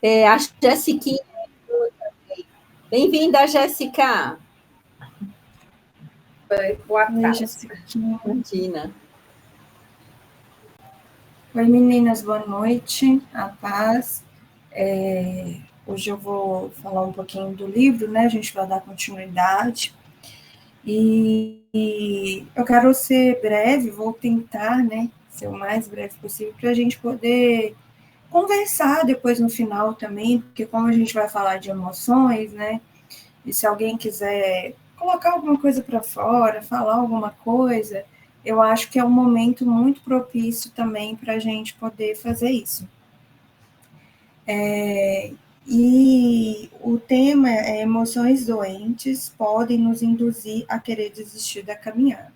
A Jessiquinha. Bem-vinda, Jéssica. Boa Oi, tarde. Jessiquinha. Imagina. Oi, meninas, boa noite, a paz. Hoje eu vou falar um pouquinho do livro, né? A gente vai dar continuidade. E eu quero ser breve, vou tentar, né, ser o mais breve possível para a gente poder conversar depois no final também, porque como a gente vai falar de emoções, né? E se alguém quiser colocar alguma coisa para fora, falar alguma coisa, eu acho que é um momento muito propício também para a gente poder fazer isso. E o tema é emoções doentes podem nos induzir a querer desistir da caminhada.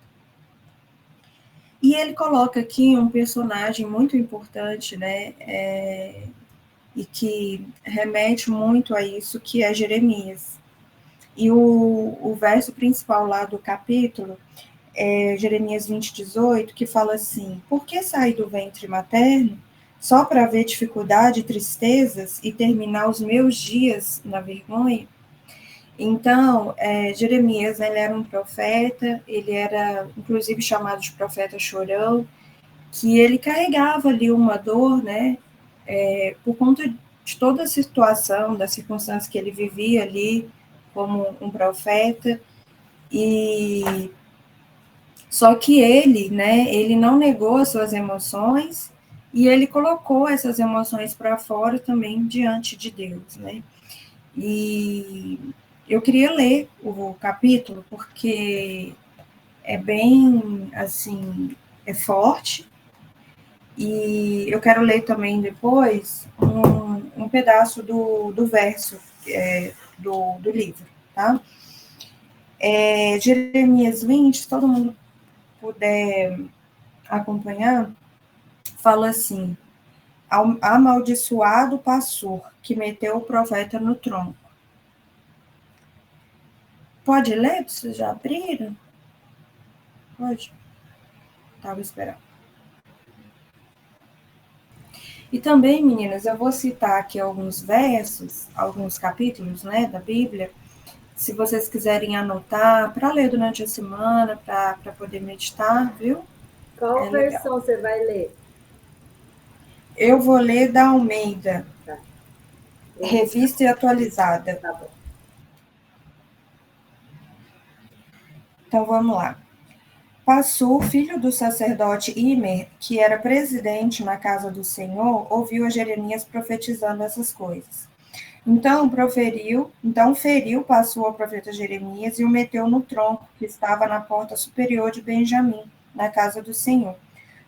E ele coloca aqui um personagem muito importante, né? E que remete muito a isso, que é Jeremias. E o verso principal lá do capítulo é Jeremias 20:18, que fala assim: por que sair do ventre materno só para ver dificuldade e tristezas e terminar os meus dias na vergonha? Então, Jeremias, ele era um profeta, ele era inclusive chamado de profeta chorão, que ele carregava ali uma dor, né, por conta de toda a situação, da circunstância que ele vivia ali como um profeta, e só que ele, né, ele não negou as suas emoções e ele colocou essas emoções para fora também diante de Deus, né? E eu queria ler o capítulo porque é bem, assim, é forte, e eu quero ler também depois um pedaço do verso do livro, tá? Jeremias 20, se todo mundo puder acompanhar, fala assim: amaldiçoado Passur, que meteu o profeta no tronco. Pode ler? Vocês já abriram? Pode? Estava esperando. E também, meninas, eu vou citar aqui alguns versos, alguns capítulos, né, da Bíblia, se vocês quiserem anotar, para ler durante a semana, para poder meditar, viu? Qual versão você vai ler? Eu vou ler da Almeida, Tá. Revista e Atualizada. Tá bom. Então, vamos lá. Passur, filho do sacerdote Imer, que era presidente na casa do Senhor, ouviu a Jeremias profetizando essas coisas. Então feriu Passur ao profeta Jeremias e o meteu no tronco que estava na porta superior de Benjamim, na casa do Senhor.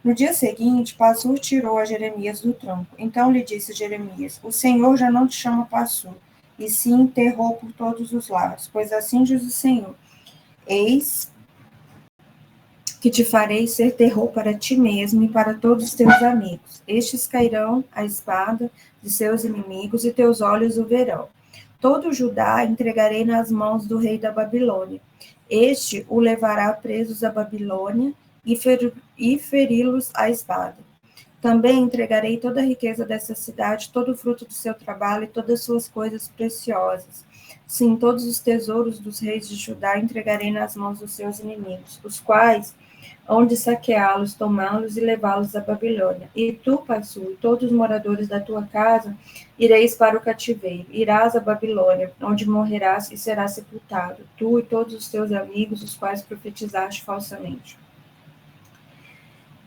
No dia seguinte, Passur tirou a Jeremias do tronco. Então lhe disse Jeremias: o Senhor já não te chama Passur, e sim enterrou por todos os lados, pois assim diz o Senhor: eis que te farei ser terror para ti mesmo e para todos os teus amigos. Estes cairão a espada de seus inimigos e teus olhos o verão. Todo Judá entregarei nas mãos do rei da Babilônia. Este o levará presos à Babilônia e feri-los à espada. Também entregarei toda a riqueza dessa cidade, todo o fruto do seu trabalho e todas as suas coisas preciosas. Sim, todos os tesouros dos reis de Judá entregarei nas mãos dos seus inimigos, os quais hão de saqueá-los, tomá-los e levá-los à Babilônia. E tu, Passu, e todos os moradores da tua casa, ireis para o cativeiro. Irás à Babilônia, onde morrerás e serás sepultado, tu e todos os teus amigos, os quais profetizaste falsamente.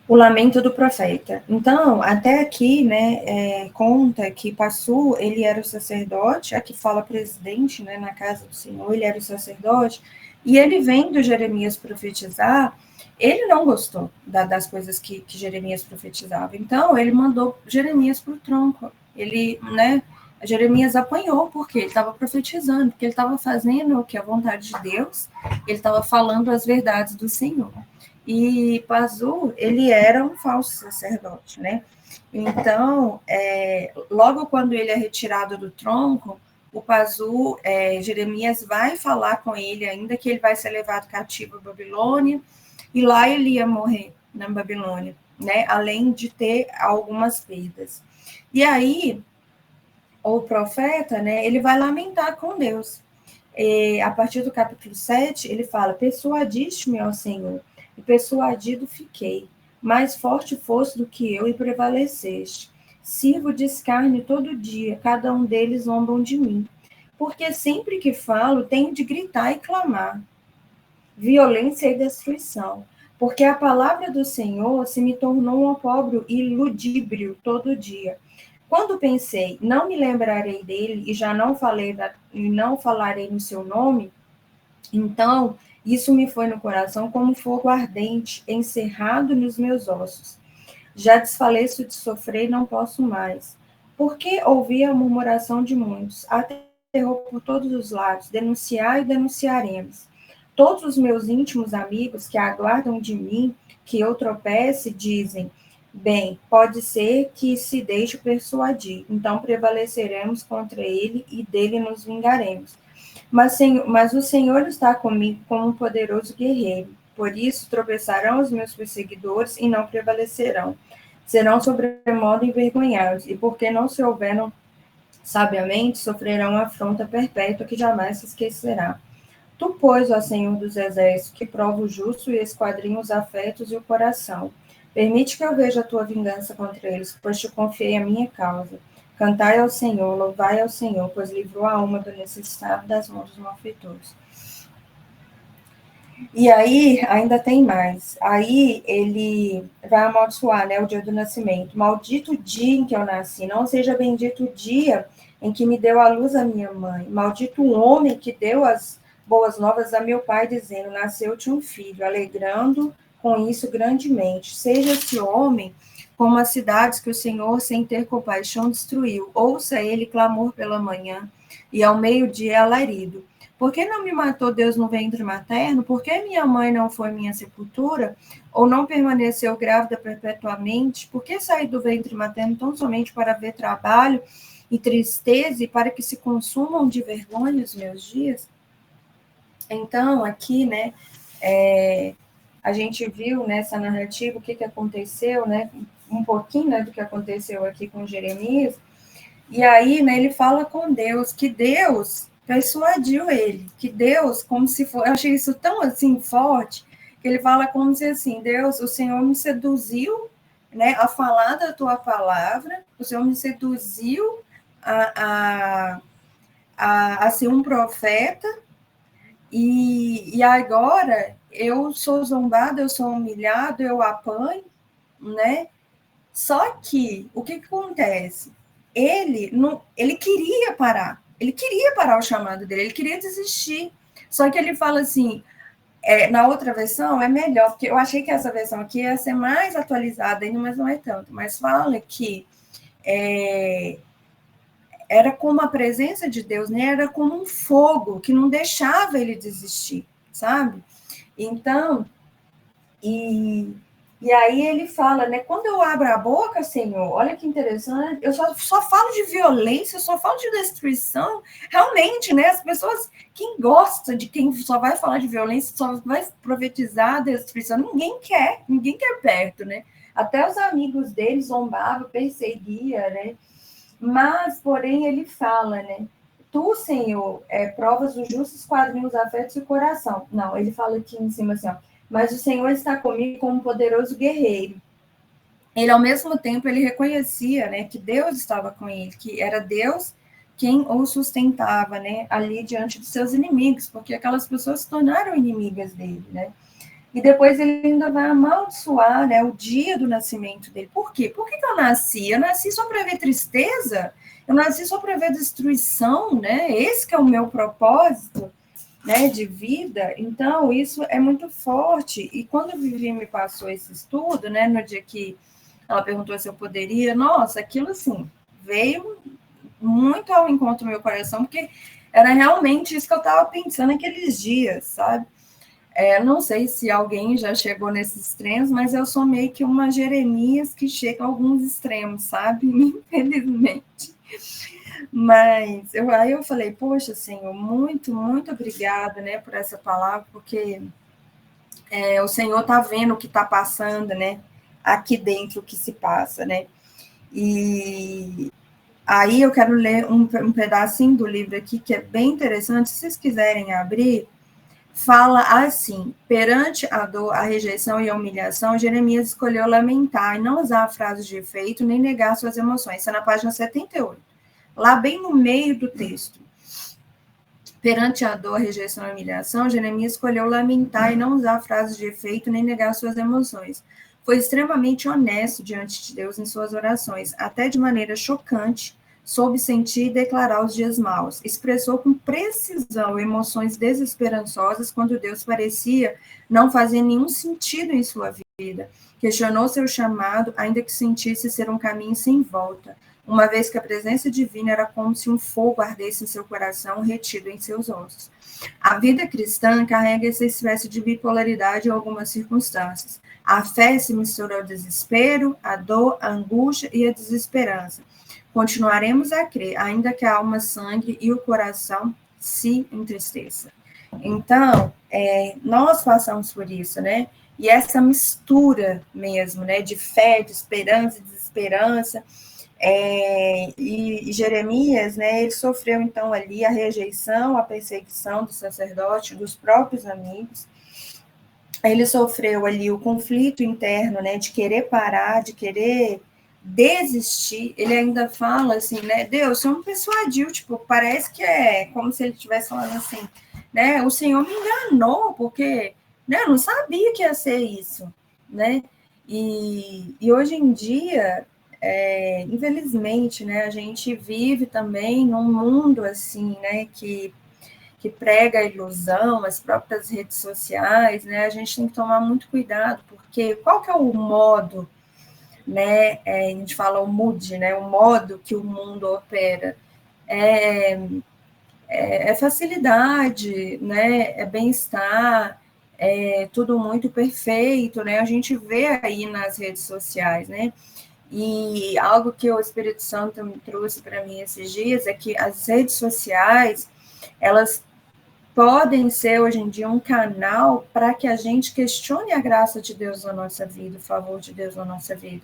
O lamento do profeta. Então, até aqui, né, conta que Passu, ele era o sacerdote, aqui fala presidente, né, na casa do Senhor, ele era o sacerdote, e ele vendo Jeremias profetizar, ele não gostou das coisas que Jeremias profetizava. Então, ele mandou Jeremias para o tronco. Ele, né, Jeremias apanhou, porque ele estava profetizando, porque ele estava fazendo o que é a vontade de Deus, ele estava falando as verdades do Senhor. E Pazu, ele era um falso sacerdote, né? Então, logo quando ele é retirado do tronco, o Pazu, Jeremias vai falar com ele ainda que ele vai ser levado cativo à Babilônia, e lá ele ia morrer na Babilônia, né? Além de ter algumas perdas. E aí, ou profeta, né, ele vai lamentar com Deus. A partir do capítulo 7, ele fala: persuadiste-me, ó Senhor, e persuadido fiquei. Mais forte foste do que eu e prevaleceste. Sirvo de escárnio todo dia, cada um deles zombam de mim. Porque sempre que falo, tenho de gritar e clamar. Violência e destruição. Porque a palavra do Senhor se me tornou um opróbrio e ludíbrio todo dia. Quando pensei, não me lembrarei dele e já não falarei no seu nome, então isso me foi no coração como fogo ardente, encerrado nos meus ossos. Já desfaleço de sofrer e não posso mais. Porque ouvi a murmuração de muitos, até terror por todos os lados, denunciar e denunciaremos. Todos os meus íntimos amigos que aguardam de mim que eu tropece, dizem: bem, pode ser que se deixe persuadir, então prevaleceremos contra ele e dele nos vingaremos. Mas o Senhor está comigo como um poderoso guerreiro. Por isso tropeçarão os meus perseguidores e não prevalecerão. Serão sobremodo envergonhados, e porque não se houveram sabiamente, sofrerão afronta perpétua que jamais se esquecerá. Tu, pois, ó Senhor dos Exércitos, que prova o justo e esquadrinha os afetos e o coração. Permite que eu veja a tua vingança contra eles, pois te confiei a minha causa. Cantai ao Senhor, louvai ao Senhor, pois livrou a alma do necessitado das mãos dos malfeitores. E aí, ainda tem mais. Aí ele vai amaldiçoar, né, o dia do nascimento. Maldito o dia em que eu nasci, não seja bendito o dia em que me deu à luz a minha mãe. Maldito o homem que deu as boas novas a meu pai, dizendo: nasceu-te um filho, alegrando com isso grandemente. Seja esse homem como as cidades que o Senhor, sem ter compaixão, destruiu. Ouça ele clamor pela manhã, e ao meio-dia alarido. Por que não me matou Deus no ventre materno? Por que minha mãe não foi minha sepultura? Ou não permaneceu grávida perpetuamente? Por que saí do ventre materno tão somente para ver trabalho e tristeza e para que se consumam de vergonha os meus dias? Então, aqui, né, a gente viu nessa narrativa o que aconteceu, né, um pouquinho, né, do que aconteceu aqui com Jeremias, e aí, né, ele fala com Deus, que Deus persuadiu ele, que Deus, como se for, eu achei isso tão, assim, forte, que ele fala como se, assim, Deus, o Senhor me seduziu, né, a falar da tua palavra, o Senhor me seduziu a ser um profeta, e agora eu sou zombado, eu sou humilhado, eu apanho, né? Só que o que acontece? Ele queria parar o chamado dele, ele queria desistir. Só que ele fala assim, na outra versão é melhor, porque eu achei que essa versão aqui ia ser mais atualizada ainda, mas não é tanto. Mas fala que era como a presença de Deus, né? Era como um fogo que não deixava ele desistir, sabe? Então, e aí ele fala, né? Quando eu abro a boca, Senhor, olha que interessante, eu só falo de violência, eu só falo de destruição. Realmente, né? As pessoas, quem gosta de quem só vai falar de violência, só vai profetizar destruição, ninguém quer perto, né? Até os amigos dele zombavam, perseguia, né? Mas, porém, ele fala, né? Tu, Senhor, provas os justos, esquadrinha os afetos e o coração. Não, ele fala aqui em cima assim, ó. Mas o Senhor está comigo como um poderoso guerreiro. Ele, ao mesmo tempo, ele reconhecia, né, que Deus estava com ele, que era Deus quem o sustentava, né, ali diante dos seus inimigos, porque aquelas pessoas se tornaram inimigas dele, né. E depois ele ainda vai amaldiçoar, né, o dia do nascimento dele. Por quê? Por que eu nasci? Eu nasci só para ver tristeza? Eu nasci só para ver destruição, né? Esse que é o meu propósito, né, de vida. Então, isso é muito forte. E quando a Vivi me passou esse estudo, né, no dia que ela perguntou se eu poderia, nossa, aquilo assim, veio muito ao encontro do meu coração, porque era realmente isso que eu estava pensando naqueles dias, sabe? Não sei se alguém já chegou nesses extremos, mas eu sou meio que uma Jeremias que chega a alguns extremos, sabe? Infelizmente. Mas aí eu falei, poxa, Senhor, muito, muito obrigada, né, por essa palavra, porque o Senhor está vendo o que está passando, né, aqui dentro, o que se passa, né? E Aí eu quero ler um pedacinho do livro aqui, que é bem interessante, se vocês quiserem abrir, fala assim: perante a dor, a rejeição e a humilhação, Jeremias escolheu lamentar e não usar frases de efeito, nem negar suas emoções. Isso é na página 78, lá bem no meio do texto. Perante a dor, a rejeição e a humilhação, Jeremias escolheu lamentar e não usar frases de efeito, nem negar suas emoções. Foi extremamente honesto diante de Deus em suas orações, até de maneira chocante, soube sentir e declarar os dias maus. Expressou com precisão emoções desesperançosas quando Deus parecia não fazer nenhum sentido em sua vida. Questionou seu chamado, ainda que sentisse ser um caminho sem volta, uma vez que a presença divina era como se um fogo ardesse em seu coração, retido em seus ossos. A vida cristã carrega essa espécie de bipolaridade em algumas circunstâncias. A fé se mistura ao desespero, à dor, à angústia e à desesperança. Continuaremos a crer, ainda que a alma sangre e o coração se entristeça. Então, nós passamos por isso, né? E essa mistura mesmo, né? De fé, de esperança, de desesperança. E Jeremias, né? Ele sofreu, então, ali a rejeição, a perseguição do sacerdote, dos próprios amigos. Ele sofreu ali o conflito interno, né? De querer parar, de querer desistir. Ele ainda fala assim, né? Deus, você não me persuadiu, tipo, parece que é como se ele estivesse falando assim, né? O Senhor me enganou, porque, né? Eu não sabia que ia ser isso, né? E hoje em dia, infelizmente, né? A gente vive também num mundo assim, né? Que prega a ilusão, as próprias redes sociais, né? A gente tem que tomar muito cuidado, porque qual que é o modo, né? A gente fala o mood, né? O modo que o mundo opera é facilidade, né? É bem-estar, é tudo muito perfeito, né? A gente vê aí nas redes sociais, né? E algo que o Espírito Santo me trouxe para mim esses dias é que as redes sociais, elas podem ser, hoje em dia, um canal para que a gente questione a graça de Deus na nossa vida, o favor de Deus na nossa vida.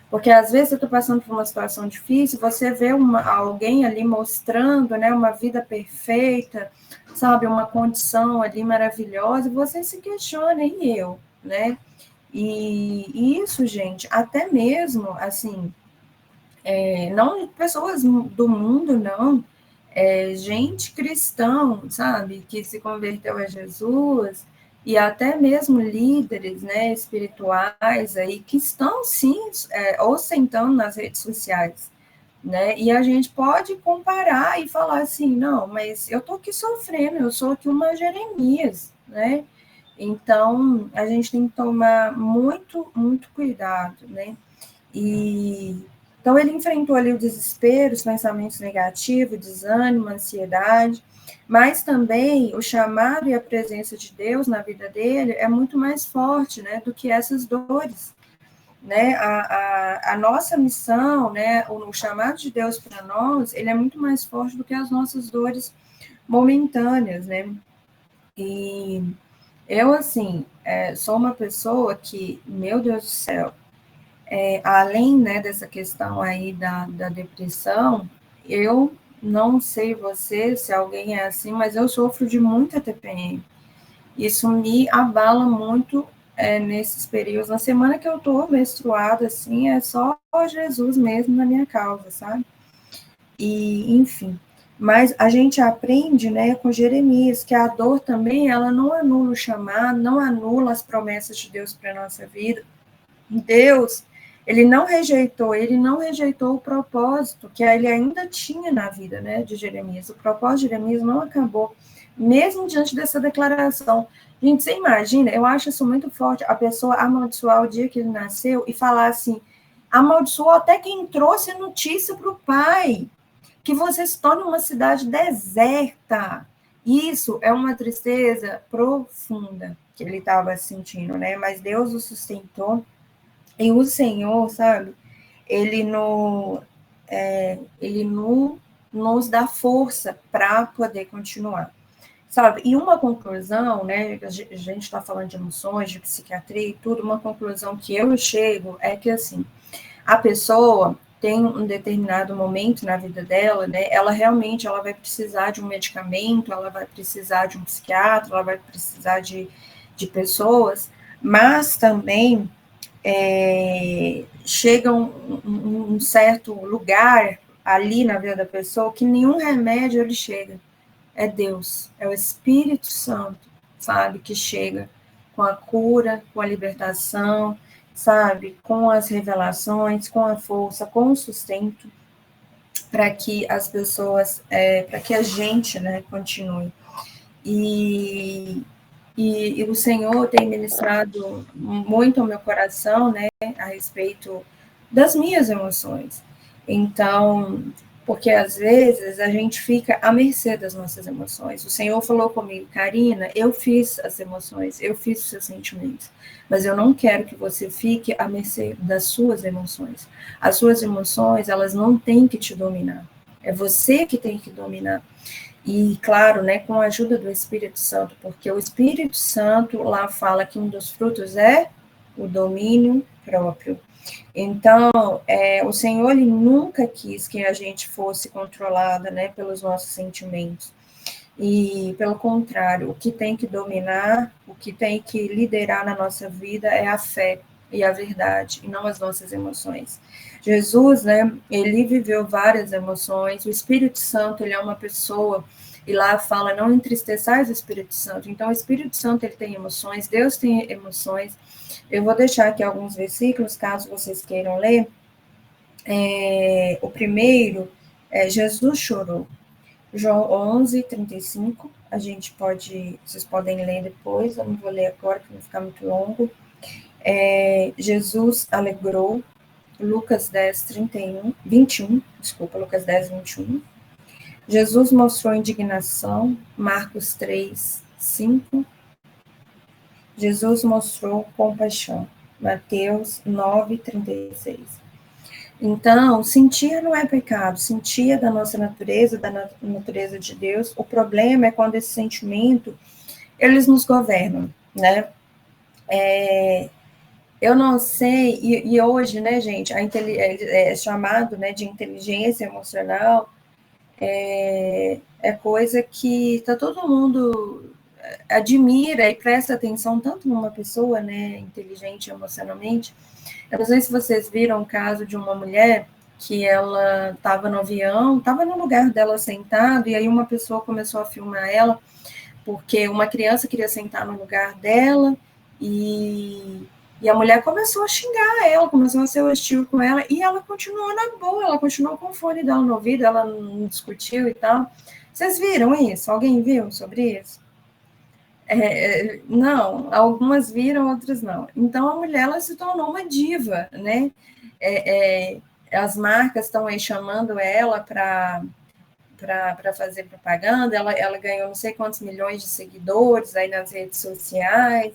Porque, às vezes, eu estou passando por uma situação difícil, você vê alguém ali mostrando, né, uma vida perfeita, sabe, uma condição ali maravilhosa, e você se questiona, e eu, né? E isso, gente, até mesmo, assim, não pessoas do mundo, não, gente cristão, sabe, que se converteu a Jesus, e até mesmo líderes, né, espirituais aí, que estão, sim, ostentando nas redes sociais, né, e a gente pode comparar e falar assim, não, mas eu tô aqui sofrendo, eu sou aqui uma Jeremias, né, então a gente tem que tomar muito, muito cuidado, né, então, ele enfrentou ali o desespero, os pensamentos negativos, o desânimo, a ansiedade, mas também o chamado e a presença de Deus na vida dele é muito mais forte, né, do que essas dores, né, a nossa missão, né, o chamado de Deus para nós, ele é muito mais forte do que as nossas dores momentâneas, né, e eu, assim, sou uma pessoa que, meu Deus do céu, além, né, dessa questão aí da depressão, eu não sei você, se alguém é assim, mas eu sofro de muita TPM. Isso me abala muito nesses períodos. Na semana que eu tô menstruada, assim, é só Jesus mesmo na minha causa, sabe? E, enfim. Mas a gente aprende, né, com Jeremias, que a dor também, ela não anula o chamado, não anula as promessas de Deus para a nossa vida. Deus, ele não rejeitou o propósito que ele ainda tinha na vida, né, de Jeremias. O propósito de Jeremias não acabou, mesmo diante dessa declaração. Gente, você imagina, eu acho isso muito forte, a pessoa amaldiçoar o dia que ele nasceu e falar assim, amaldiçoou até quem trouxe notícia para o pai, que você se torne uma cidade deserta. Isso é uma tristeza profunda que ele estava sentindo, né, mas Deus o sustentou. E o Senhor, sabe, ele, nos dá força para poder continuar, sabe? E uma conclusão, né, a gente está falando de emoções, de psiquiatria e tudo, uma conclusão que eu chego é que, assim, a pessoa, tem um determinado momento na vida dela, né, ela realmente ela vai precisar de um medicamento, ela vai precisar de um psiquiatra, ela vai precisar de pessoas, mas também chega um certo lugar ali na vida da pessoa que nenhum remédio ele chega. É Deus, é o Espírito Santo, sabe, que chega com a cura, com a libertação, sabe, com as revelações, com a força, com o sustento, para que as pessoas, para que a gente, né, continue. E o Senhor tem ministrado muito ao meu coração, né, a respeito das minhas emoções. Então, porque às vezes a gente fica à mercê das nossas emoções. O Senhor falou comigo, Karina, eu fiz as emoções, eu fiz os seus sentimentos, mas eu não quero que você fique à mercê das suas emoções. As suas emoções, elas não têm que te dominar. É você que tem que dominar. E, claro, né, com a ajuda do Espírito Santo, porque o Espírito Santo lá fala que um dos frutos é o domínio próprio. Então, o Senhor, ele nunca quis que a gente fosse controlada, né, pelos nossos sentimentos. E, pelo contrário, o que tem que dominar, o que tem que liderar na nossa vida é a fé e a verdade, e não as nossas emoções. Jesus, né, ele viveu várias emoções, o Espírito Santo, ele é uma pessoa, e lá fala, não entristeçais o Espírito Santo. Então, o Espírito Santo, ele tem emoções, Deus tem emoções. Eu vou deixar aqui alguns versículos, caso vocês queiram ler. O primeiro, Jesus chorou. João 11, 35, a gente pode, vocês podem ler depois, eu não vou ler agora, para não ficar muito longo. Jesus alegrou, Lucas 10, 21, Lucas 10, 21. Jesus mostrou indignação, Marcos 3, 5. Jesus mostrou compaixão, Mateus 9, 36. Então, sentir não é pecado, sentir é da nossa natureza, da natureza de Deus. O problema é quando esse sentimento, eles nos governam, né? Eu não sei, e hoje, né, gente, é chamado, né, de inteligência emocional, é coisa que tá todo mundo admira e presta atenção tanto numa pessoa, né, inteligente emocionalmente. Eu não sei se vocês viram o caso de uma mulher que ela estava no avião, estava no lugar dela sentada, e aí uma pessoa começou a filmar ela, porque uma criança queria sentar no lugar dela, e a mulher começou a xingar ela, começou a ser hostil com ela, e ela continuou na boa, ela continuou com o fone dela no ouvido, ela não discutiu e tal. Vocês viram isso? Alguém viu sobre isso? Não, algumas viram, outras não. Então, a mulher ela se tornou uma diva, né? As marcas estão aí chamando ela para fazer propaganda, ela ganhou não sei quantos milhões de seguidores aí nas redes sociais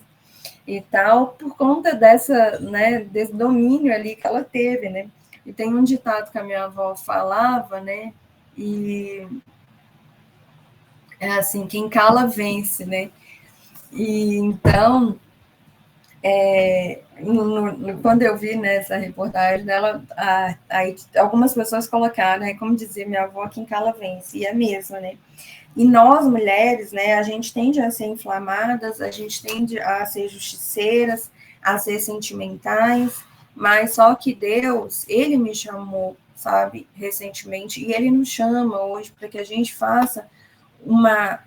e tal, por conta desse domínio ali que ela teve, né? E tem um ditado que a minha avó falava, né? E é assim, quem cala vence, né? E então, quando eu vi nessa reportagem dela, aí algumas pessoas colocaram, né, como dizia minha avó, quem cala vence, e é mesmo, né? E nós, mulheres, né, a gente tende a ser inflamadas, a gente tende a ser justiceiras, a ser sentimentais, mas só que Deus, ele me chamou, sabe, recentemente, e ele nos chama hoje para que a gente faça uma...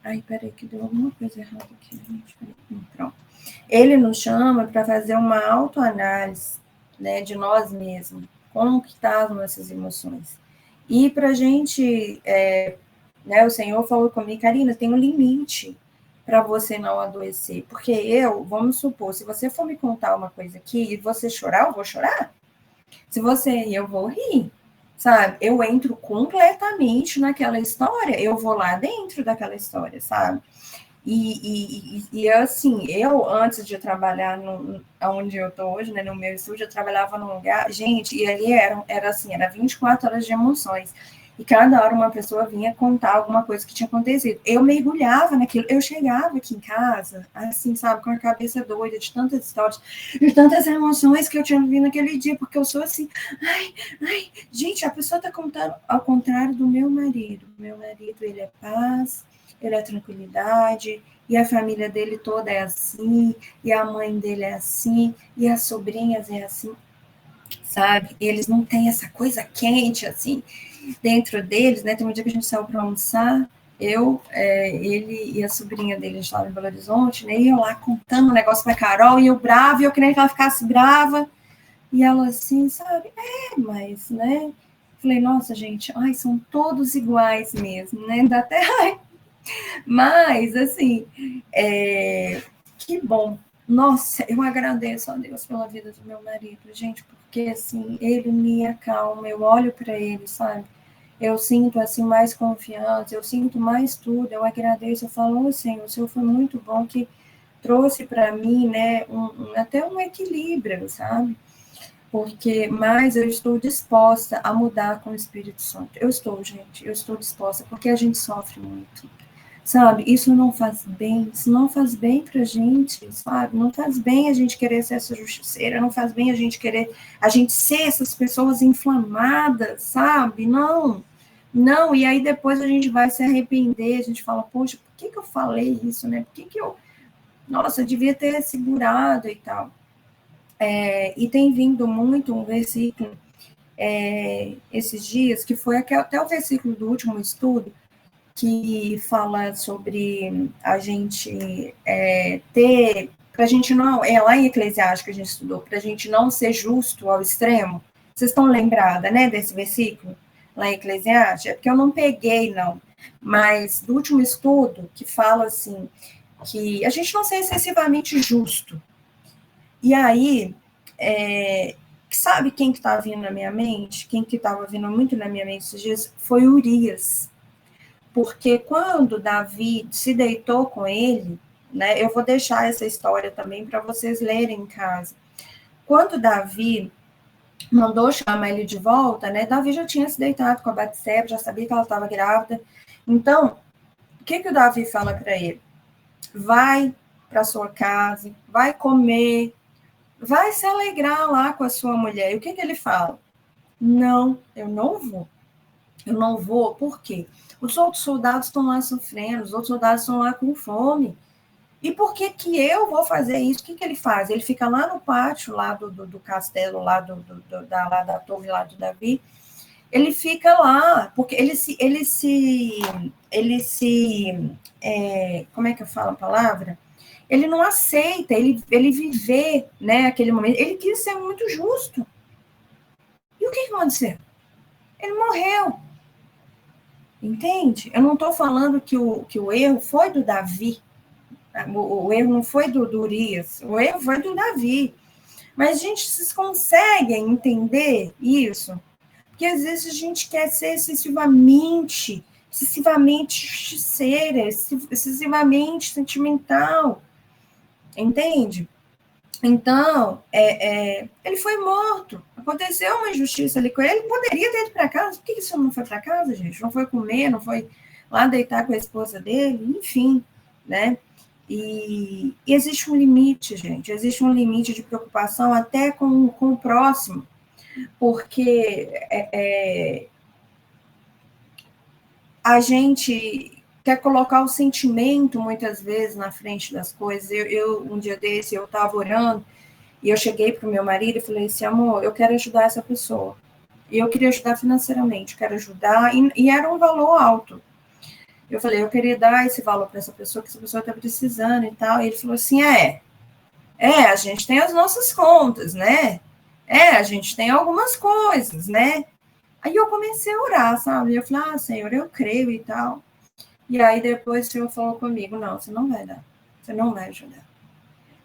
Ai, peraí, que deu alguma coisa errada aqui, gente. Pronto. Ele nos chama para fazer uma autoanálise, né, de nós mesmos, como que estão as nossas emoções. E para a gente, né, o Senhor falou comigo, Karina, tem um limite para você não adoecer. Porque vamos supor, se você for me contar uma coisa aqui e você chorar, eu vou chorar. Se você rir, eu vou rir. Sabe? Eu entro completamente naquela história, eu vou lá dentro daquela história, sabe? E assim, eu, antes de trabalhar onde eu estou hoje, né, no meu estúdio, eu trabalhava num lugar, gente, e ali era assim, era 24 horas de emoções. E cada hora uma pessoa vinha contar alguma coisa que tinha acontecido. Eu mergulhava naquilo. Eu chegava aqui em casa, assim, sabe, com a cabeça doida de tantas histórias, de tantas emoções que eu tinha vivido naquele dia, porque eu sou assim, ai, gente, a pessoa está contando ao contrário do meu marido. Meu marido, ele é paz, ele é tranquilidade, e a família dele toda é assim, e a mãe dele é assim, e as sobrinhas é assim, sabe? E eles não têm essa coisa quente, assim, dentro deles, né? Tem um dia que a gente saiu para almoçar, ele e a sobrinha dele estavam em Belo Horizonte, né? E eu lá contando um negócio pra Carol, e eu brava, e eu queria que ela ficasse brava, e ela assim, sabe? Mas, né? Falei, nossa, gente, ai, são todos iguais mesmo, né? Dá até raiva. Mas, assim, que bom. Nossa, eu agradeço a Deus pela vida do meu marido, gente, porque, assim, ele me acalma, eu olho para ele, sabe? Eu sinto, assim, mais confiança, eu sinto mais tudo, eu agradeço, eu falo, Senhor, o Senhor foi muito bom que trouxe para mim, né, até um equilíbrio, sabe? Mas eu estou disposta a mudar com o Espírito Santo. Eu estou, gente, eu estou disposta, porque a gente sofre muito. Sabe, isso não faz bem, isso não faz bem pra gente, sabe? Não faz bem a gente querer ser essa justiceira, não faz bem a gente ser essas pessoas inflamadas, sabe? Não, e aí depois a gente vai se arrepender, a gente fala, poxa, por que eu falei isso, né? Por que nossa, eu devia ter segurado e tal. E tem vindo muito um versículo esses dias, que foi até o versículo do último estudo, que fala sobre a gente ter, para a gente não, lá em Eclesiastes que a gente estudou, para a gente não ser justo ao extremo. Vocês estão lembradas, né, desse versículo lá em Eclesiastes? É porque eu não peguei, não, mas do último estudo, que fala assim, que a gente não ser excessivamente justo. E aí, sabe quem que estava vindo na minha mente? Quem que estava vindo muito na minha mente esses dias? Foi Urias. Porque quando Davi se deitou com ele, né, eu vou deixar essa história também para vocês lerem em casa. Quando Davi mandou chamar ele de volta, né, Davi já tinha se deitado com a Batseba, já sabia que ela estava grávida. Então, o que o Davi fala para ele? Vai para sua casa, vai comer, vai se alegrar lá com a sua mulher. E o que ele fala? Não, eu não vou. Eu não vou, por quê? Os outros soldados estão lá sofrendo, os outros soldados estão lá com fome. E por que eu vou fazer isso? O que ele faz? Ele fica lá no pátio, lá do castelo, lá, lá da torre lá do Davi. Ele fica lá, porque como é que eu falo a palavra? Ele não aceita, ele viver, né, aquele momento. Ele quis ser muito justo. E o que aconteceu? Ele morreu. Entende? Eu não estou falando que o erro foi do Davi, o erro não foi do Urias, o erro foi do Davi. Mas, gente, vocês conseguem entender isso? Porque às vezes a gente quer ser excessivamente justiceira, excessivamente sentimental, entende? Então, ele foi morto. Aconteceu uma injustiça ali com ele. Ele poderia ter ido para casa. Por que isso não foi para casa, gente? Não foi comer, não foi lá deitar com a esposa dele, enfim, né? E existe um limite, gente. Existe um limite de preocupação até com o próximo, porque a gente quer colocar o sentimento, muitas vezes, na frente das coisas. Um dia desse, eu estava orando, e eu cheguei para o meu marido e falei assim, amor, eu quero ajudar essa pessoa. E eu queria ajudar financeiramente, quero ajudar, e era um valor alto. Eu falei, eu queria dar esse valor para essa pessoa, que essa pessoa está precisando e tal. E ele falou assim, a gente tem as nossas contas, né? A gente tem algumas coisas, né? Aí eu comecei a orar, sabe? Eu falei, Senhor, eu creio e tal. E aí depois o Senhor falou comigo, não, você não vai dar, você não vai ajudar.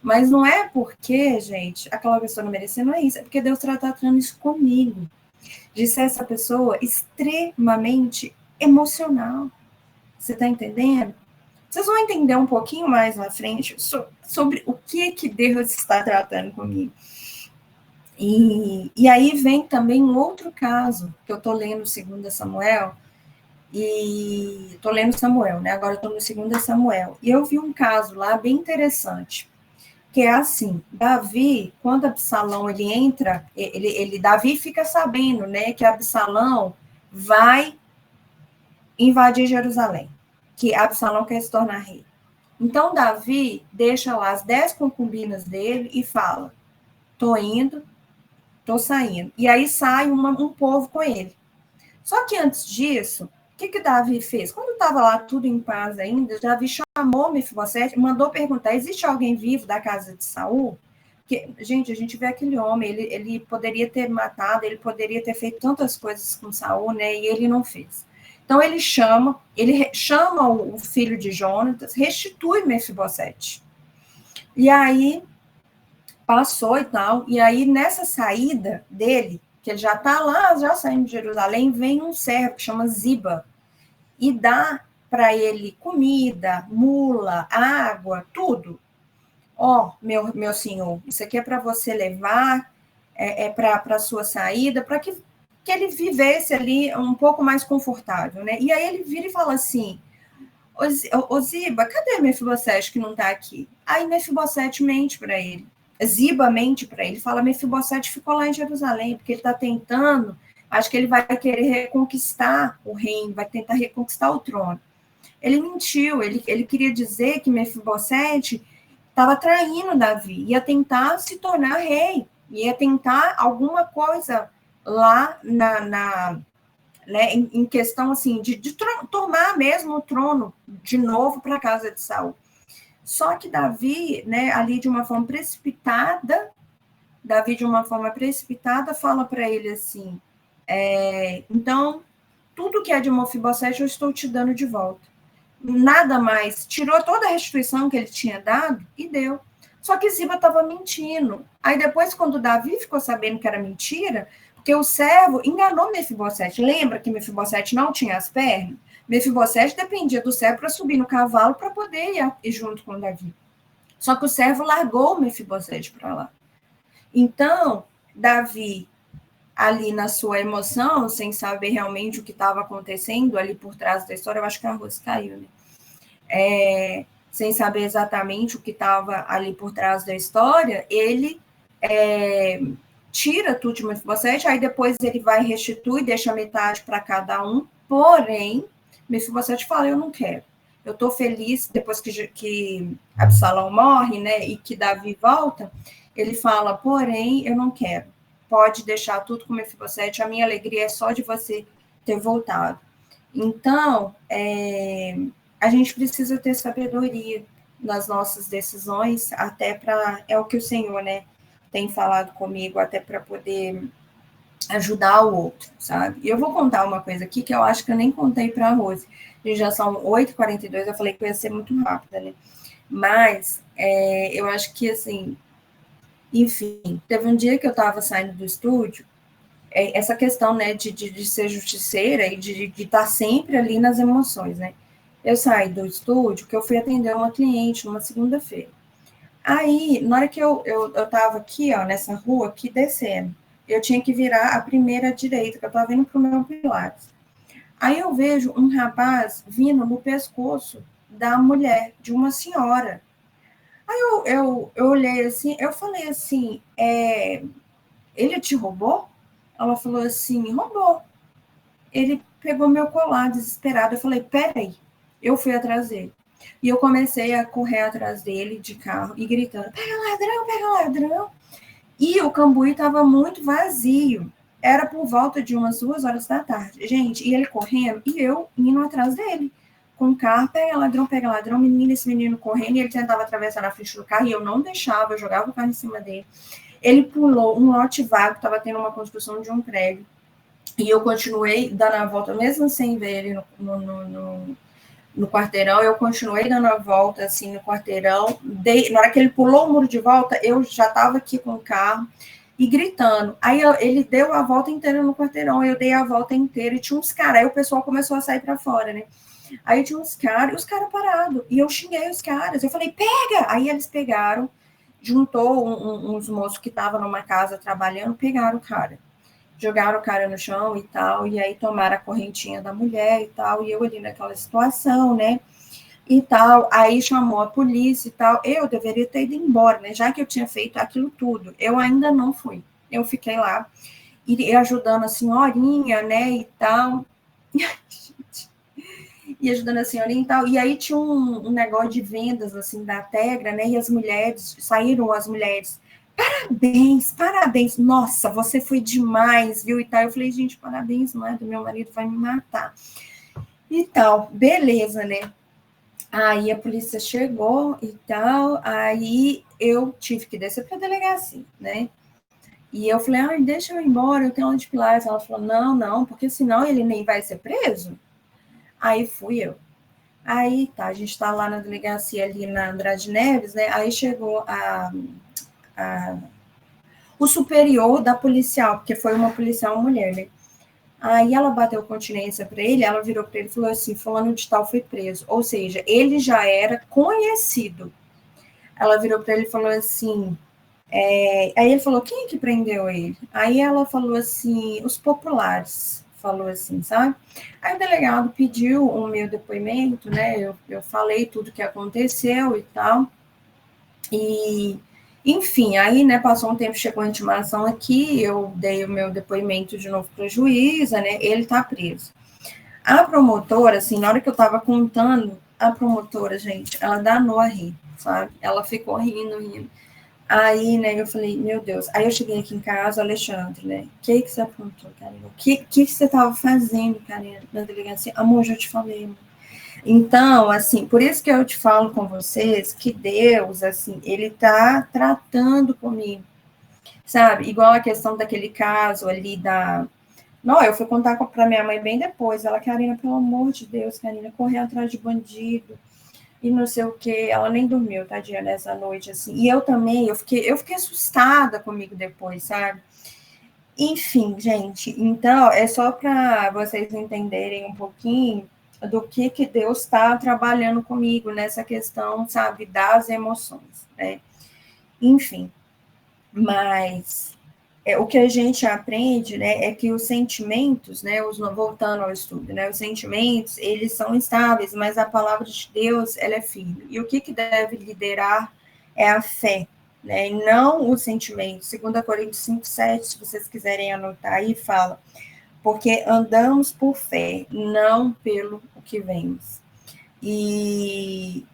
Mas não é porque, gente, aquela pessoa não merecia, não é isso. É porque Deus está tratando isso comigo. De ser essa pessoa extremamente emocional. Você está entendendo? Vocês vão entender um pouquinho mais na frente sobre o que Deus está tratando comigo. E aí vem também um outro caso, que eu estou lendo 2 Samuel, e estou lendo Samuel, né? Agora estou no 2 Samuel. E eu vi um caso lá bem interessante, que é assim, Davi, quando Absalão ele entra, Davi fica sabendo, né, que Absalão vai invadir Jerusalém, que Absalão quer se tornar rei. Então, Davi deixa lá as 10 concubinas dele e fala, tô indo, tô saindo. E aí sai um povo com ele. Só que antes disso, o que Davi fez? Quando estava lá tudo em paz ainda, Davi chamou Mefibosete, mandou perguntar, existe alguém vivo da casa de Saul? Porque, gente, a gente vê aquele homem, ele poderia ter matado, ele poderia ter feito tantas coisas com Saul, né? E ele não fez. Então ele chama o filho de Jonatas, restitui Mefibosete. E aí passou e tal, e aí nessa saída dele, que ele já está lá, já saindo de Jerusalém, vem um servo que chama Ziba, e dá para ele comida, mula, água, tudo. Ó, meu senhor, isso aqui é para você levar, para a sua saída, para que ele vivesse ali um pouco mais confortável, né? E aí ele vira e fala assim, ô Ziba, cadê Mefibosete que não está aqui? Aí Mefibosete mente para ele. Ziba mente para ele, fala, Mefibosete ficou lá em Jerusalém, porque ele está tentando, acho que ele vai querer reconquistar o reino, vai tentar reconquistar o trono. Ele mentiu, ele queria dizer que Mefibosete estava traindo Davi, ia tentar se tornar rei, ia tentar alguma coisa lá né, em questão assim de tomar mesmo o trono de novo para a casa de Saul. Só que Davi, né, ali de uma forma precipitada, fala para ele assim, então, tudo que é de Mefibosete eu estou te dando de volta. Nada mais, tirou toda a restituição que ele tinha dado e deu. Só que Ziba estava mentindo. Aí depois, quando Davi ficou sabendo que era mentira, porque o servo enganou Mefibosete. Lembra que Mefibosete não tinha as pernas? Mefibosete dependia do servo para subir no cavalo para poder ir junto com Davi. Só que o servo largou o Mefibosete para lá. Então, Davi, ali na sua emoção, sem saber realmente o que estava acontecendo ali por trás da história, eu acho que a Rose caiu, né? Sem saber exatamente o que estava ali por trás da história, ele tira tudo de Mefibosete, aí depois ele vai restituir, deixa metade para cada um, porém, Mefibosete fala, eu não quero. Eu estou feliz, depois que Absalão morre, né, e que Davi volta, ele fala, porém, eu não quero. Pode deixar tudo com Mefibosete, a minha alegria é só de você ter voltado. Então, a gente precisa ter sabedoria nas nossas decisões, até para, é o que o Senhor, né, tem falado comigo, até para poder ajudar o outro, sabe? E eu vou contar uma coisa aqui que eu acho que eu nem contei para a Rose. Já são 8h42, eu falei que ia ser muito rápida, né? Mas eu acho que, assim, enfim, teve um dia que eu estava saindo do estúdio, essa questão, né, de ser justiceira e de estar sempre ali nas emoções, né? Eu saí do estúdio, que eu fui atender uma cliente numa segunda-feira. Aí, na hora que eu estava aqui, ó, nessa rua, aqui descendo, eu tinha que virar a primeira direita, que eu estava vindo para o meu Pilates. Aí eu vejo um rapaz vindo no pescoço da mulher, de uma senhora. Aí eu olhei assim, eu falei assim, ele te roubou? Ela falou assim, roubou. Ele pegou meu colar desesperado. Eu falei, peraí. Eu fui atrás dele. E eu comecei a correr atrás dele de carro e gritando, pega ladrão, pega ladrão. E o Cambuí estava muito vazio. Era por volta de umas 2 horas da tarde. Gente, e ele correndo e eu indo atrás dele. Com o carro, pega ladrão, menino, esse menino correndo, e ele tentava atravessar na frente do carro e eu não deixava, eu jogava o carro em cima dele. Ele pulou um lote vago, estava tendo uma construção de um prédio. E eu continuei dando a volta, mesmo sem ver ele no quarteirão, eu continuei dando a volta, assim, no quarteirão. Na hora que ele pulou o muro de volta, eu já estava aqui com o carro e gritando. Aí ele deu a volta inteira no quarteirão, eu dei a volta inteira e tinha uns caras. Aí o pessoal começou a sair para fora, né? Aí tinha uns caras, e os caras parados. E eu xinguei os caras. Eu falei, pega! Aí eles pegaram. juntou uns moços que estavam numa casa trabalhando, pegaram o cara, jogaram o cara no chão e tal, e aí tomaram a correntinha da mulher e tal, e eu ali naquela situação, né, e tal, aí chamou a polícia e tal, eu deveria ter ido embora, né, já que eu tinha feito aquilo tudo, eu ainda não fui, eu fiquei lá, e ajudando a senhorinha, né, e tal, e ajudando a senhorinha e tal, e aí tinha um negócio de vendas, assim, da Tegra, né, e as mulheres, saíram as mulheres, parabéns, parabéns, nossa, você foi demais, viu, e tal, eu falei, gente, parabéns, não é, do meu marido vai me matar, e tal, beleza, né, aí a polícia chegou e tal, aí eu tive que descer para a delegacia, né, e eu falei, ai, deixa eu ir embora, eu tenho onde pilar, ela falou, não, porque senão ele nem vai ser preso, aí fui eu. Aí, tá, a gente está lá na delegacia ali na Andrade Neves, né? Aí chegou o superior da policial, porque foi uma policial mulher, né? Aí ela bateu continência para ele, ela virou para ele e falou assim: fulano de tal foi preso. Ou seja, ele já era conhecido. Ela virou para ele e falou assim. Aí ele falou: quem é que prendeu ele? Aí ela falou assim: os populares. Falou assim, sabe? Aí o delegado pediu o meu depoimento, né? Eu falei tudo que aconteceu e tal. E, enfim, aí, né, passou um tempo, chegou a intimação aqui, eu dei o meu depoimento de novo para a juíza, né? Ele tá preso. A promotora, assim, na hora que eu tava contando, a promotora, gente, ela danou a rir, sabe? Ela ficou rindo. Aí, né, eu falei, meu Deus. Aí eu cheguei aqui em casa, Alexandre, né? O que você aprontou, Karina? O que você estava fazendo, Karina, na delegacia? Amor, já te falei, amor. Então, assim, por isso que eu te falo com vocês que Deus, assim, ele tá tratando comigo, sabe? Igual a questão daquele caso ali da... Não, eu fui contar para minha mãe bem depois. Ela, Karina, pelo amor de Deus, Karina, correr atrás de bandido e não sei o que, ela nem dormiu, tadinha, nessa noite, assim, e eu também, eu fiquei assustada comigo depois, sabe? Enfim, gente, então, é só para vocês entenderem um pouquinho do que Deus está trabalhando comigo nessa questão, sabe, das emoções, né? Enfim, mas o que a gente aprende, né, é que os sentimentos, né, voltando ao estudo, né, os sentimentos, eles são instáveis, mas a palavra de Deus, ela é firme. E o que deve liderar é a fé, né, e não os sentimentos. 2 Coríntios 5:7, se vocês quiserem anotar aí, fala, porque andamos por fé, não pelo que vemos. E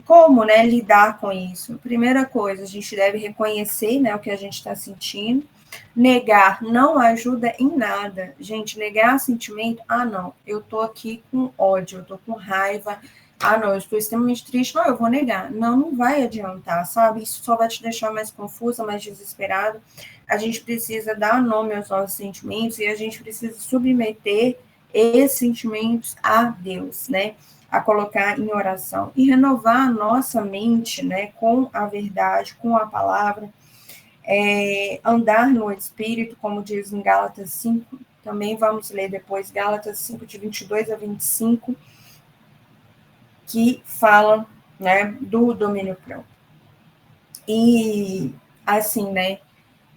como, né, lidar com isso? Primeira coisa, a gente deve reconhecer, né, o que a gente está sentindo. Negar não ajuda em nada. Gente, negar sentimento, não, eu tô aqui com ódio, eu tô com raiva, não, eu estou extremamente triste, não, eu vou negar. Não vai adiantar, sabe? Isso só vai te deixar mais confusa, mais desesperado. A gente precisa dar nome aos nossos sentimentos e a gente precisa submeter esses sentimentos a Deus, né? A colocar em oração e renovar a nossa mente, né, com a verdade, com a palavra, andar no Espírito, como diz em Gálatas 5, também vamos ler depois, Gálatas 5, de 22 a 25, que fala, né, do domínio próprio. E, assim, né,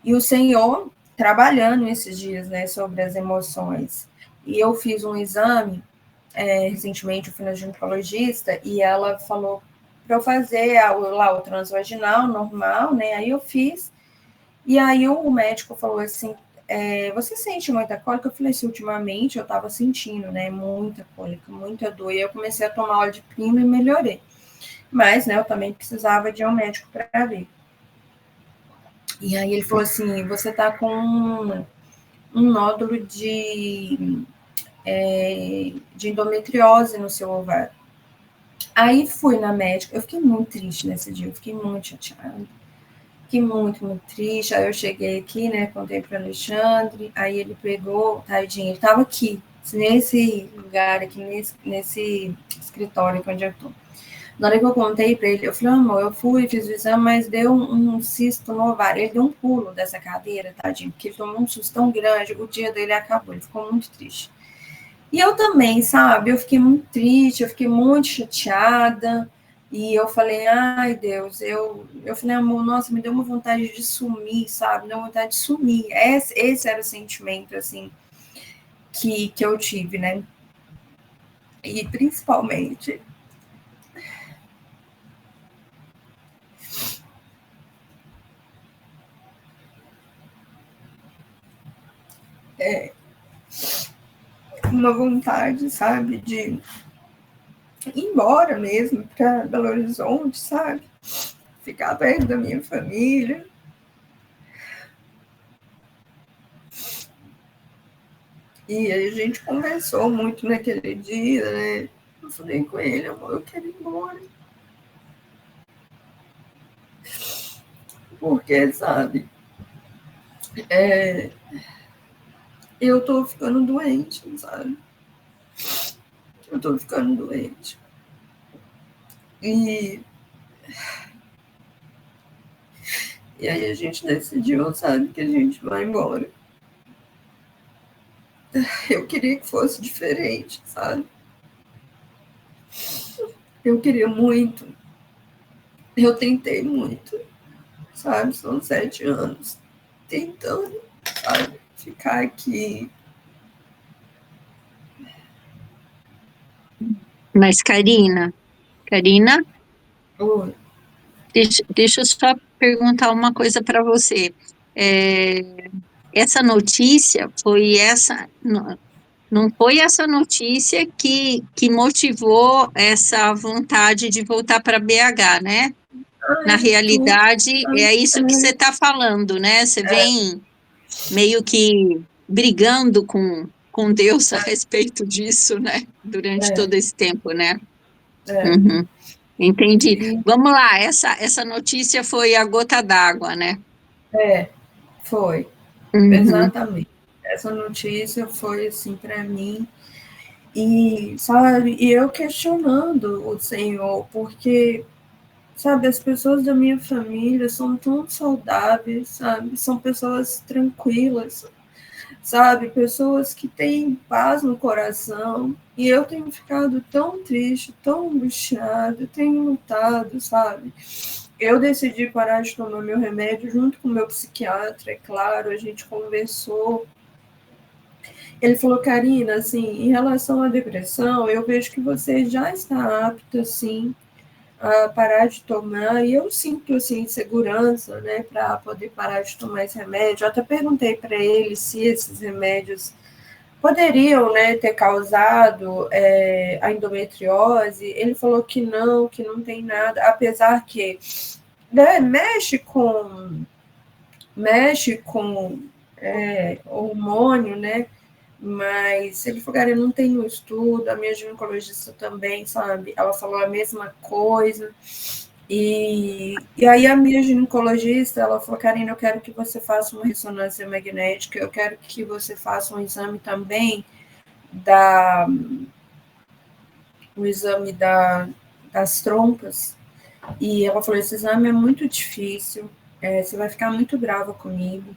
e o Senhor trabalhando esses dias, né, sobre as emoções. E eu fiz um exame, recentemente eu fui na ginecologista, e ela falou para eu fazer lá o transvaginal normal, né, aí eu fiz, e aí o médico falou assim, você sente muita cólica? Eu falei assim, ultimamente eu estava sentindo, né, muita cólica, muita dor, e eu comecei a tomar óleo de prima e melhorei. Mas, né, eu também precisava de um médico para ver. E aí ele falou assim, você está com um nódulo de endometriose no seu ovário. Aí fui na médica, eu fiquei muito triste nesse dia, eu fiquei muito chateada. Fiquei muito triste. Aí eu cheguei aqui, né? Contei para o Alexandre. Aí ele pegou, tadinho, ele estava aqui, nesse lugar, aqui, nesse escritório aqui onde eu estou. Na hora que eu contei para ele, eu falei, amor, eu fui, fiz o exame, mas deu um cisto no ovário. Ele deu um pulo dessa cadeira, tadinho, porque ele tomou um susto tão grande, o dia dele acabou, ele ficou muito triste. E eu também, sabe? Eu fiquei muito triste, eu fiquei muito chateada. E eu falei, ai, Deus, eu falei, amor, nossa, me deu uma vontade de sumir, sabe? Me deu uma vontade de sumir. Esse era o sentimento, assim, que eu tive, né? E principalmente uma vontade, sabe, de ir embora mesmo para Belo Horizonte, sabe? Ficar perto da minha família. E a gente conversou muito naquele dia, né? Eu falei com ele, amor, eu quero ir embora. Porque, sabe, eu tô ficando doente, sabe? Eu tô ficando doente. E aí a gente decidiu, sabe, que a gente vai embora. Eu queria que fosse diferente, sabe? Eu queria muito. Eu tentei muito, sabe? São 7 anos tentando, sabe? Ficar aqui. Mas, Karina, Oh, deixa eu só perguntar uma coisa para você. Essa notícia foi essa, não foi essa notícia que motivou essa vontade de voltar para BH, né? Na ai, tudo. realidade, é isso que você está falando, né? Você vem meio que brigando com Deus a respeito disso, né? Durante É, todo esse tempo, né? é. Uhum, entendi. E, Vamos lá, essa notícia foi a gota d'água, né? foi. Uhum. Exatamente. Essa notícia foi assim para mim e sabe, e eu questionando o Senhor, porque sabe, as pessoas da minha família são tão saudáveis, sabe? São pessoas tranquilas, sabe? Pessoas que têm paz no coração. E eu tenho ficado tão triste, tão angustiada, tenho lutado, sabe? Eu decidi parar de tomar meu remédio junto com o meu psiquiatra, é claro, a gente conversou. Ele falou, Karina, assim, em relação à depressão, eu vejo que você já está apta, assim, a parar de tomar, e eu sinto, assim, segurança, né, para poder parar de tomar esse remédio. Eu até perguntei para ele se esses remédios poderiam, né, ter causado a endometriose. Ele falou que não tem nada, apesar que, né, mexe com hormônio, né, mas ele falou, cara, não tem um estudo, a minha ginecologista também, sabe? Ela falou a mesma coisa. E aí a minha ginecologista, ela falou, Karina, eu quero que você faça uma ressonância magnética, eu quero que você faça um exame também da o exame das trompas. E ela falou, esse exame é muito difícil, você vai ficar muito brava comigo.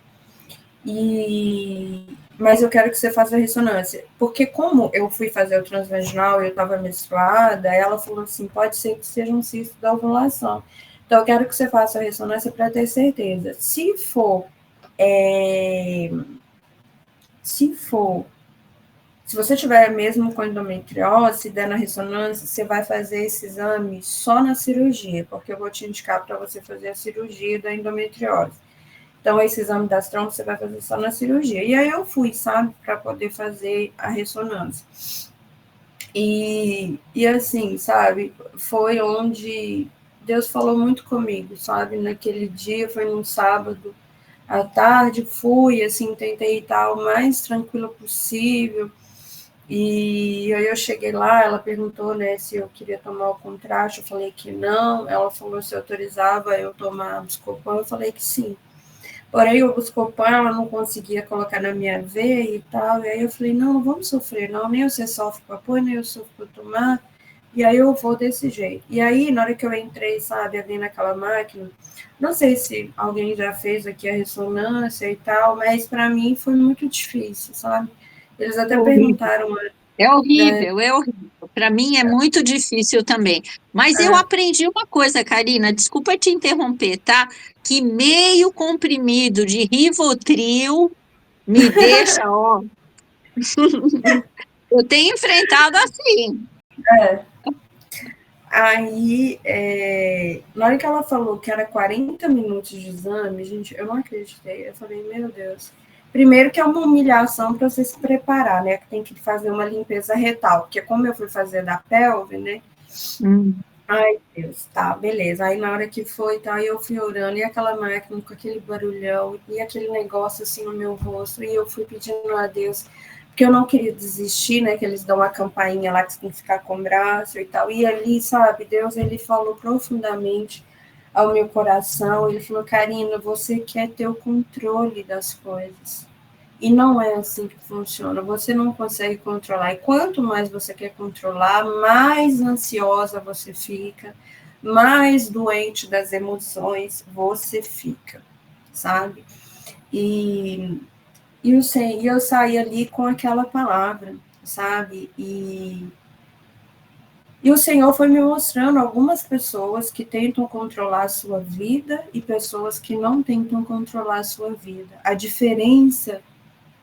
Mas eu quero que você faça a ressonância. Porque como eu fui fazer o transvaginal e eu estava menstruada, ela falou assim, pode ser que seja um cisto da ovulação. Então, eu quero que você faça a ressonância para ter certeza. Se você tiver mesmo com endometriose, se der na ressonância, você vai fazer esse exame só na cirurgia, porque eu vou te indicar para você fazer a cirurgia da endometriose. Então, esse exame das trompas você vai fazer só na cirurgia. E aí eu fui, sabe, para poder fazer a ressonância. E assim, sabe, foi onde Deus falou muito comigo, sabe? Naquele dia, foi num sábado à tarde, fui, assim, tentei estar o mais tranquila possível. E aí eu cheguei lá, ela perguntou, né, se eu queria tomar o contraste, eu falei que não. Ela falou se autorizava eu tomar Buscopan, eu falei que sim. Porém, o Buscopan, ela não conseguia colocar na minha veia e tal. E aí eu falei, não, não vamos sofrer, não. Nem você sofre para pôr, nem eu sofro para tomar. E aí eu vou desse jeito. E aí, na hora que eu entrei, sabe, ali naquela máquina, não sei se alguém já fez aqui a ressonância e tal, mas para mim foi muito difícil, sabe? Eles até Horrível. perguntaram, É horrível, é horrível. Para mim é muito difícil também. Mas eu aprendi uma coisa, Karina, desculpa te interromper, tá? Que meio comprimido de Rivotril me deixa, ó. Eu tenho enfrentado assim. Aí, na hora que ela falou que era 40 minutos de exame, gente, eu não acreditei. Eu falei, meu Deus. Primeiro que é uma humilhação para você se preparar, né? Que tem que fazer uma limpeza retal, porque como eu fui fazer da pelve, né? Ai, Deus, tá, beleza. Aí na hora que foi, tá, eu fui orando, e aquela máquina com aquele barulhão, e aquele negócio assim no meu rosto, e eu fui pedindo a Deus, porque eu não queria desistir, né, que eles dão uma campainha lá que você tem que ficar com o braço e tal, e ali, sabe, Deus, ele falou profundamente ao meu coração, ele falou, Karina, você quer ter o controle das coisas, e não é assim que funciona, você não consegue controlar, e quanto mais você quer controlar, mais ansiosa você fica, mais doente das emoções você fica, sabe? E eu saí ali com aquela palavra, sabe? E o Senhor foi me mostrando algumas pessoas que tentam controlar a sua vida e pessoas que não tentam controlar a sua vida. A diferença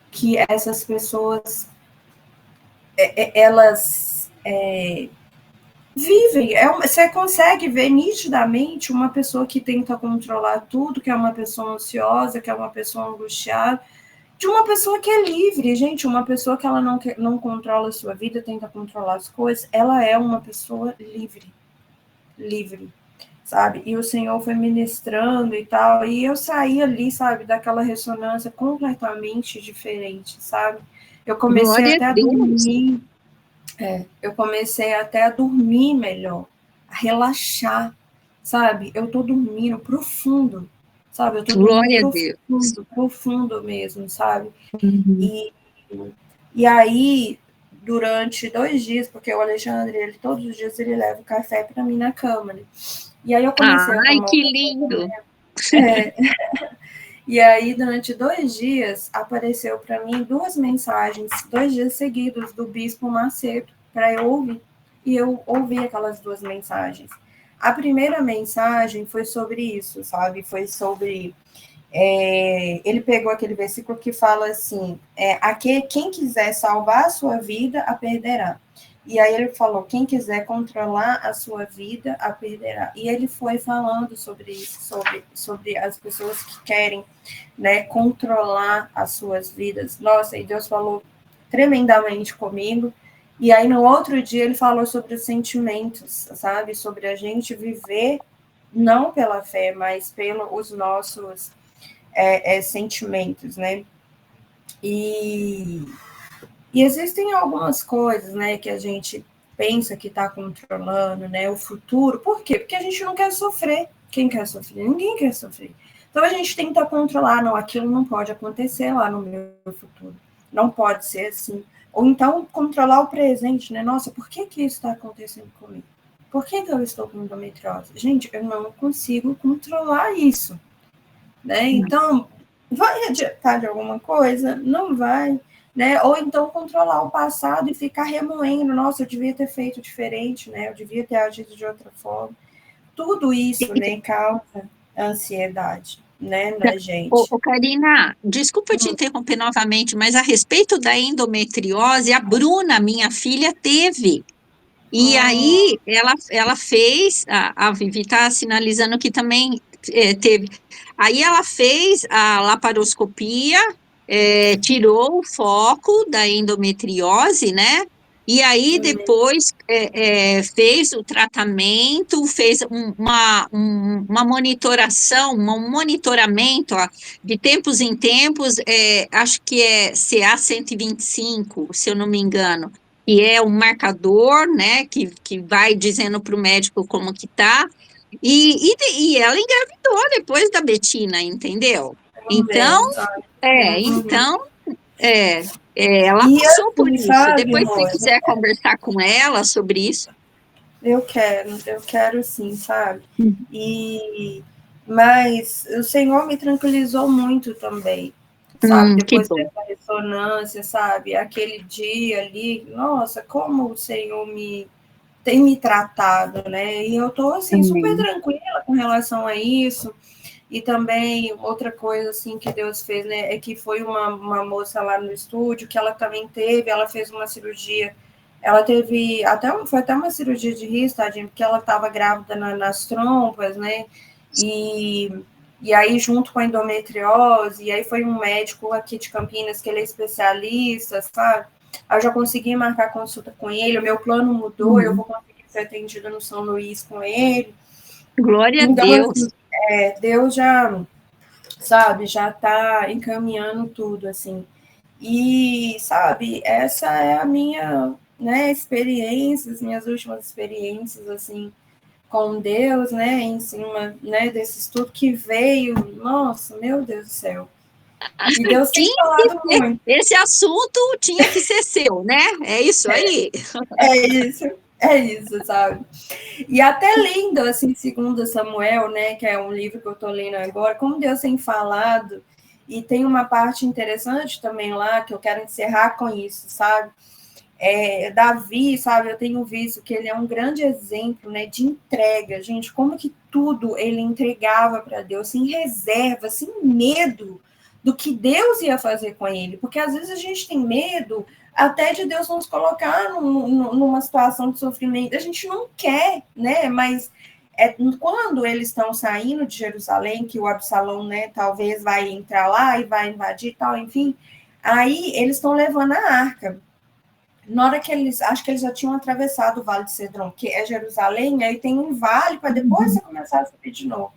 que essas pessoas elas vivem. Você consegue ver nitidamente uma pessoa que tenta controlar tudo, que é uma pessoa ansiosa, que é uma pessoa angustiada, de uma pessoa que é livre. Gente, uma pessoa que ela não controla a sua vida, tenta controlar as coisas, ela é uma pessoa livre. Livre, sabe? E o Senhor foi ministrando e tal, e eu saí ali, sabe, daquela ressonância completamente diferente, sabe? Eu comecei Glória a até a Deus. dormir, eu comecei até a dormir melhor, a relaxar, sabe? Eu tô dormindo profundo, sabe? Eu tô dormindo Glória a Deus. profundo, profundo mesmo, sabe? Uhum. E aí, durante 2 dias, porque o Alexandre, ele todos os dias ele leva o café para mim na cama, né? E aí eu comecei a Ai, tomar o que café lindo. também. E aí, durante 2 dias, apareceu para mim 2 mensagens, 2 dias seguidos, do Bispo Macedo, para eu ouvir. E eu ouvi aquelas 2 mensagens. A primeira mensagem foi sobre isso, sabe? Foi sobre... ele pegou aquele versículo que fala assim, quem quiser salvar a sua vida, a perderá. E aí ele falou, quem quiser controlar a sua vida, a perderá. E ele foi falando sobre isso, sobre as pessoas que querem, né, controlar as suas vidas. Nossa, e Deus falou tremendamente comigo. E aí no outro dia ele falou sobre os sentimentos, sabe? Sobre a gente viver não pela fé, mas pelos nossos sentimentos, né? E existem algumas coisas, né, que a gente pensa que está controlando, né, o futuro. Por quê? Porque a gente não quer sofrer. Quem quer sofrer? Ninguém quer sofrer. Então a gente tenta controlar, não, aquilo não pode acontecer lá no meu futuro. Não pode ser assim. Ou então controlar o presente, né? Nossa, por que isso está acontecendo comigo? Por que eu estou com endometriose? Gente, eu não consigo controlar isso, né? Então, vai adiantar de alguma coisa? Não vai, né? Ou então controlar o passado e ficar remoendo, nossa, eu devia ter feito diferente, né? Eu devia ter agido de outra forma. Tudo isso, né, causa ansiedade, né, na gente. Karina, desculpa te interromper novamente, mas a respeito da endometriose, a Bruna, minha filha, teve. E aí ela fez, a Vivi está sinalizando que também teve. Aí ela fez a laparoscopia, tirou o foco da endometriose, né? E aí depois fez o tratamento, fez uma monitoração, um monitoramento, ó, de tempos em tempos, acho que é CA 125, se eu não me engano, que é um marcador, né, que vai dizendo para o médico como que tá, e ela engravidou depois da Betina, entendeu? Então, então, é, ela E passou por assim, isso. sabe, Depois, se amor? quiser conversar com ela sobre isso. Eu quero sim, sabe? Mas o Senhor me tranquilizou muito também, sabe? Que Depois bom. dessa ressonância, sabe? Aquele dia ali, nossa, como o Senhor tem me tratado, né? E eu tô, assim, super Amém. tranquila com relação a isso. E também, outra coisa, assim, que Deus fez, né? É que foi uma moça lá no estúdio que ela também ela fez uma cirurgia. Ela teve, foi até uma cirurgia de risco, tadinha, porque ela estava grávida nas trompas, né? E, e aí, junto com a endometriose, e aí foi um médico aqui de Campinas, que ele é especialista, sabe? Aí eu já consegui marcar consulta com ele, o meu plano mudou, eu vou conseguir ser atendida no São Luís com ele. Glória a Então, Deus. assim, Deus já, sabe, já está encaminhando tudo, assim. E, sabe, essa é a minha, né, experiência, as minhas últimas experiências, assim, com Deus, né, em cima, né, desse estudo que veio, nossa, meu Deus do céu. E Deus tem Tinha que falado ser, muito. esse assunto tinha que ser seu, né? É isso aí. É isso, sabe? E até lendo, assim, segundo Samuel, né, que é um livro que eu estou lendo agora, como Deus tem falado, e tem uma parte interessante também lá, que eu quero encerrar com isso, sabe? Davi, sabe, eu tenho visto que ele é um grande exemplo, né, de entrega, gente, como que tudo ele entregava para Deus, sem reserva, sem medo do que Deus ia fazer com ele, porque às vezes a gente tem medo até de Deus nos colocar numa situação de sofrimento, a gente não quer, né, mas quando eles estão saindo de Jerusalém, que o Absalão, né, talvez vai entrar lá e vai invadir e tal, enfim, aí eles estão levando a arca. Na hora que acho que eles já tinham atravessado o Vale de Cedron, que é Jerusalém, aí tem um vale para depois você começar a subir de novo.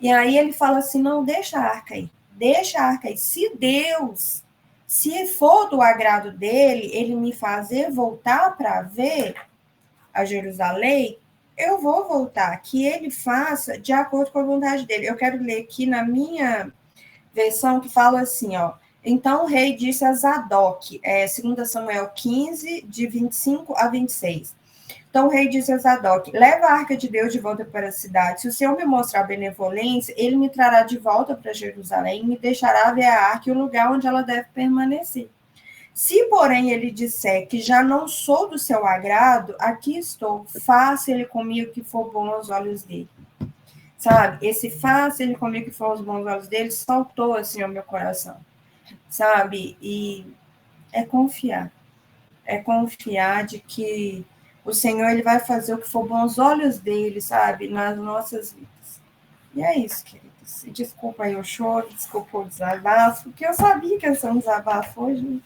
E aí ele fala assim, não, deixa a arca aí, deixa a arca aí. Se for do agrado dele, ele me fazer voltar para ver a Jerusalém, eu vou voltar, que ele faça de acordo com a vontade dele. Eu quero ler aqui na minha versão que fala assim, ó. Então o rei disse a Zadok, 2 Samuel 15, de 25 a 26. Então o rei disse a Zadok, leva a arca de Deus de volta para a cidade. Se o Senhor me mostrar benevolência, ele me trará de volta para Jerusalém e me deixará ver a arca e o lugar onde ela deve permanecer. Se, porém, ele disser que já não sou do seu agrado, aqui estou, faça ele comigo que for bom aos olhos dele. Sabe? Esse faça ele comigo que for os bons olhos dele saltou assim ao meu coração, sabe? E é confiar de que o Senhor ele vai fazer o que for bom aos olhos dele, sabe? Nas nossas vidas. E é isso, queridos. Desculpa aí o choro, desculpa o desabafo, porque eu sabia que ia ser um desabafo hoje.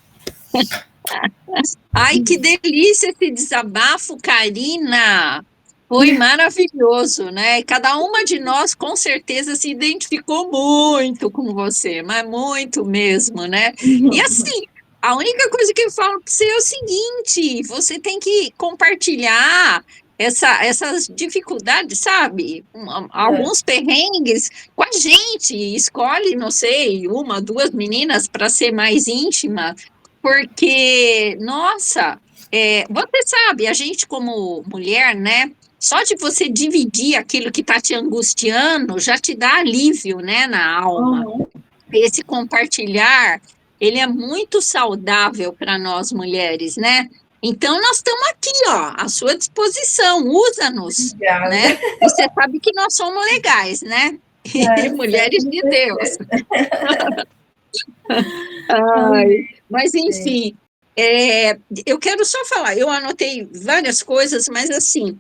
Ai, que delícia esse desabafo, Karina! Foi maravilhoso, né? Cada uma de nós com certeza se identificou muito com você, mas muito mesmo, né? E assim, a única coisa que eu falo para você é o seguinte: você tem que compartilhar essas dificuldades, sabe? Alguns perrengues com a gente. Escolhe, não sei, uma, duas meninas para ser mais íntima, porque, nossa, você sabe, a gente como mulher, né? Só de você dividir aquilo que está te angustiando já te dá alívio, né, na alma. Uhum. Esse compartilhar, ele é muito saudável para nós mulheres, né? Então, nós estamos aqui, ó, à sua disposição, usa-nos, Obrigada. né? E você sabe que nós somos legais, né? Mulheres de Deus. Ai, mas enfim, eu quero só falar, eu anotei várias coisas, mas assim,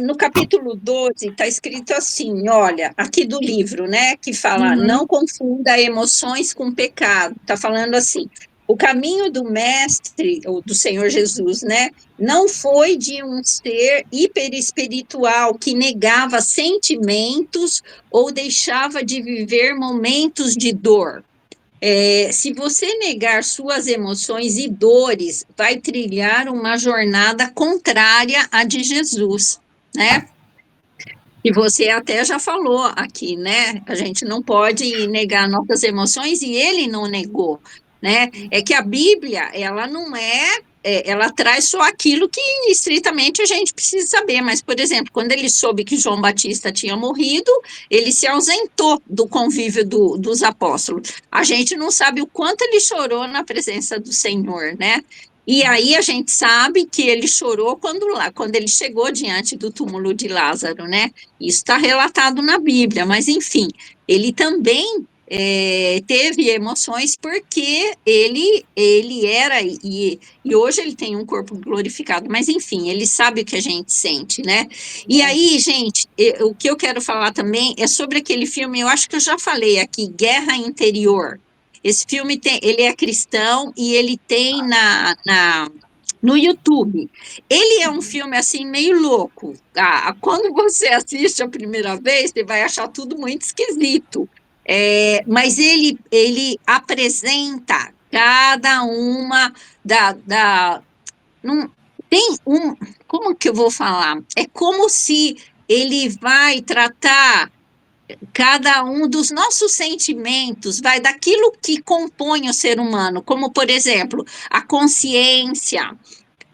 no capítulo 12 está escrito assim, olha, aqui do livro, né, que fala, não confunda emoções com pecado, está falando assim, o caminho do mestre, ou do Senhor Jesus, né, não foi de um ser hiperespiritual que negava sentimentos ou deixava de viver momentos de dor. Se você negar suas emoções e dores, vai trilhar uma jornada contrária à de Jesus, né? E você até já falou aqui, né? A gente não pode negar nossas emoções e ele não negou, né? É que a Bíblia, ela não é ela traz só aquilo que estritamente a gente precisa saber, mas, por exemplo, quando ele soube que João Batista tinha morrido, ele se ausentou do convívio dos apóstolos. A gente não sabe o quanto ele chorou na presença do Senhor, né? E aí a gente sabe que ele chorou quando ele chegou diante do túmulo de Lázaro, né? Isso está relatado na Bíblia, mas enfim, ele também teve emoções porque ele era, e hoje ele tem um corpo glorificado, mas enfim, ele sabe o que a gente sente, né? E aí, gente, o que eu quero falar também é sobre aquele filme, eu acho que eu já falei aqui, Guerra Interior. Esse filme ele é cristão e ele tem no YouTube. Ele é um filme assim meio louco. Quando você assiste a primeira vez, você vai achar tudo muito esquisito. Mas ele apresenta cada uma não, tem um. Como que eu vou falar? É como se ele vai tratar cada um dos nossos sentimentos, vai daquilo que compõe o ser humano, como, por exemplo, a consciência,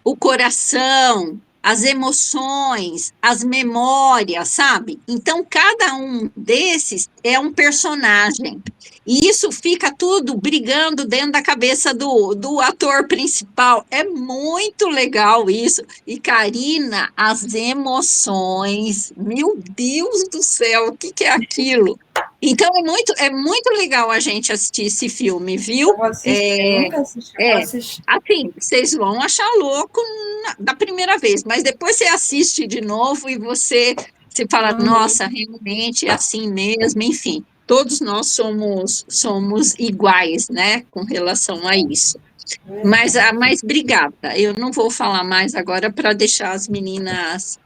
o coração, as emoções, as memórias, sabe? Então, cada um desses é um personagem. E isso fica tudo brigando dentro da cabeça do ator principal. É muito legal isso. E, Karina, as emoções, meu Deus do céu, o que que é aquilo? Então, é muito legal a gente assistir esse filme, Eu viu? vou assistir, eu nunca assisti, eu vou É, assistir. assim, vocês vão achar louco da primeira vez, mas depois você assiste de novo e você se fala, nossa, realmente é assim mesmo, enfim, todos nós somos iguais, né, com relação a isso. Mas obrigada, eu não vou falar mais agora para deixar as meninas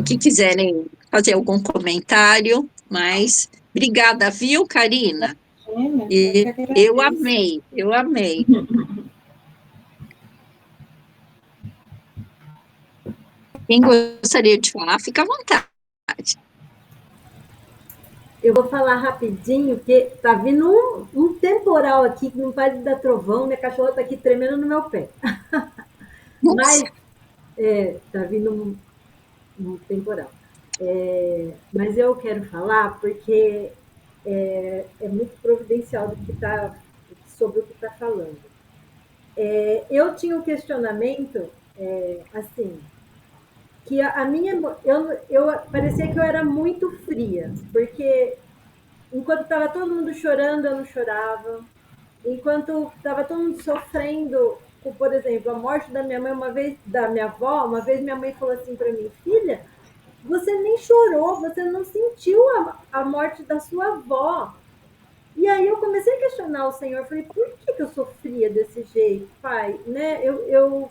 que quiserem fazer algum comentário, mas obrigada, viu, Karina? Imagina, eu que E eu agradeço. amei, eu amei. Quem gostaria de falar, fica à vontade. Eu vou falar rapidinho, porque tá vindo um temporal aqui que não para de dar trovão, minha cachorra tá aqui tremendo no meu pé. Nossa, Mas tá vindo um temporal. Mas eu quero falar porque é muito providencial sobre o que está falando. Eu tinha um questionamento, assim, que a minha. Eu parecia que eu era muito fria, porque enquanto estava todo mundo chorando, eu não chorava. Enquanto estava todo mundo sofrendo, por exemplo, a morte da minha mãe, uma vez, da minha avó, uma vez minha mãe falou assim para mim, filha, você nem chorou, você não sentiu a morte da sua avó. E aí eu comecei a questionar o Senhor, falei, por que eu sofria desse jeito, pai? Né? Eu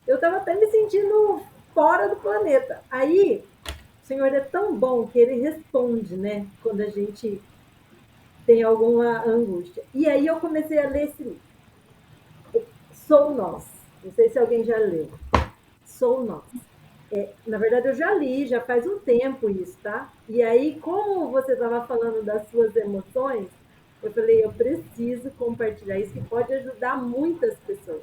estava até me sentindo fora do planeta. Aí o Senhor é tão bom que ele responde, né? Quando a gente tem alguma angústia. E aí eu comecei a ler esse livro. Sou Nós. Não sei se alguém já leu. Sou Nós. Na verdade, eu já li, já faz um tempo isso, tá? E aí, como você estava falando das suas emoções, eu falei, eu preciso compartilhar isso, que pode ajudar muitas pessoas.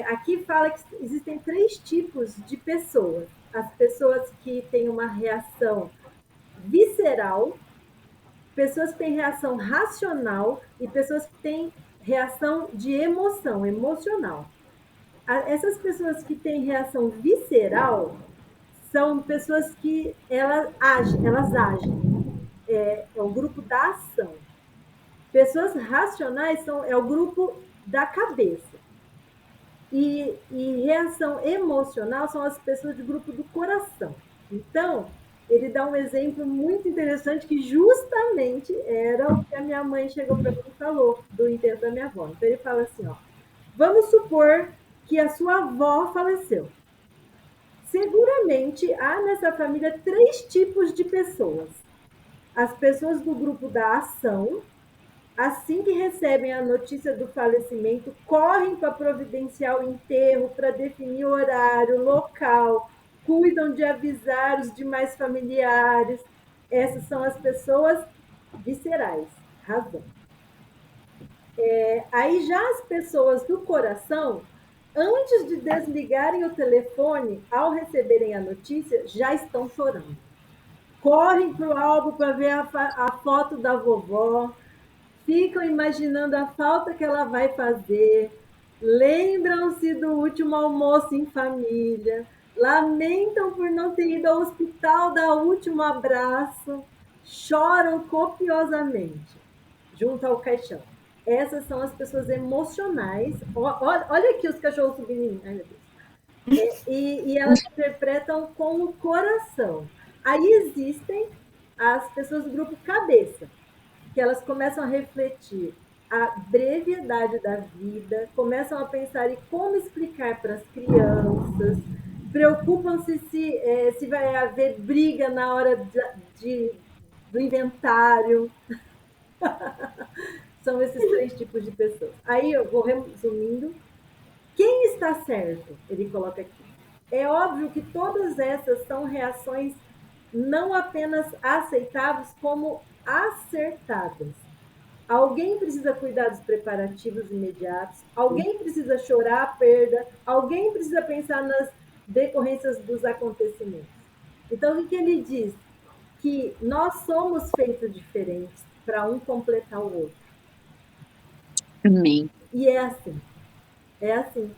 Aqui fala que existem 3 tipos de pessoas. As pessoas que têm uma reação visceral, pessoas que têm reação racional e pessoas que têm reação de emoção, emocional. Essas pessoas que têm reação visceral são pessoas que elas agem. É o grupo da ação. Pessoas racionais é o grupo da cabeça. E reação emocional são as pessoas do grupo do coração. Então, ele dá um exemplo muito interessante que justamente era o que a minha mãe chegou para mim e falou do enterro da minha avó. Então, ele fala assim, ó, vamos supor que a sua avó faleceu. Seguramente há nessa família 3 tipos de pessoas. As pessoas do grupo da ação, assim que recebem a notícia do falecimento, correm para providenciar o enterro, para definir o horário, local, cuidam de avisar os demais familiares. Essas são as pessoas viscerais, razão. Aí já as pessoas do coração antes de desligarem o telefone, ao receberem a notícia, já estão chorando. Correm para o álbum para ver a foto da vovó, ficam imaginando a falta que ela vai fazer, lembram-se do último almoço em família, lamentam por não ter ido ao hospital dar o último abraço, choram copiosamente junto ao caixão. Essas são as pessoas emocionais. Olha aqui os cachorros subindo. Ai, meu Deus. E elas interpretam com o coração. Aí existem as pessoas do grupo cabeça, que elas começam a refletir a brevidade da vida, começam a pensar em como explicar para as crianças, preocupam-se se vai haver briga na hora do inventário. São esses 3 tipos de pessoas. Aí eu vou resumindo. Quem está certo? Ele coloca aqui. É óbvio que todas essas são reações não apenas aceitáveis, como acertadas. Alguém precisa cuidar dos preparativos imediatos, alguém precisa chorar a perda, alguém precisa pensar nas decorrências dos acontecimentos. Então, o que ele diz? Que nós somos feitos diferentes para um completar o outro. Amém. E é assim. É assim.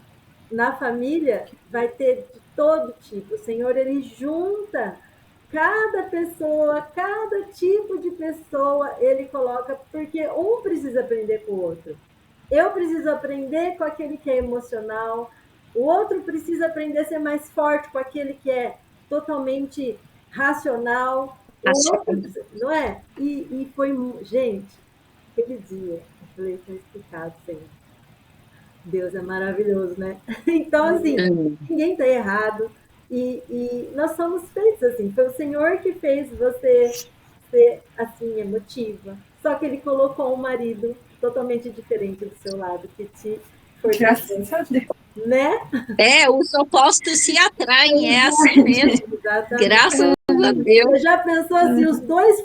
Na família vai ter de todo tipo. O Senhor, ele junta cada pessoa, cada tipo de pessoa, ele coloca, porque um precisa aprender com o outro. Eu preciso aprender com aquele que é emocional, o outro precisa aprender a ser mais forte com aquele que é totalmente racional, o outro, não é? E foi, gente, aquele dia, eu falei, está explicado, Senhor. Deus é maravilhoso, né? Então, assim, ninguém está errado. E nós somos feitos assim. Foi o Senhor que fez você ser assim, emotiva. Só que ele colocou um marido totalmente diferente do seu lado, que te fortaleceu. Graças a Deus. Né? Os opostos se atraem, é assim mesmo. Exatamente. Graças a Deus. Você já pensou assim, os dois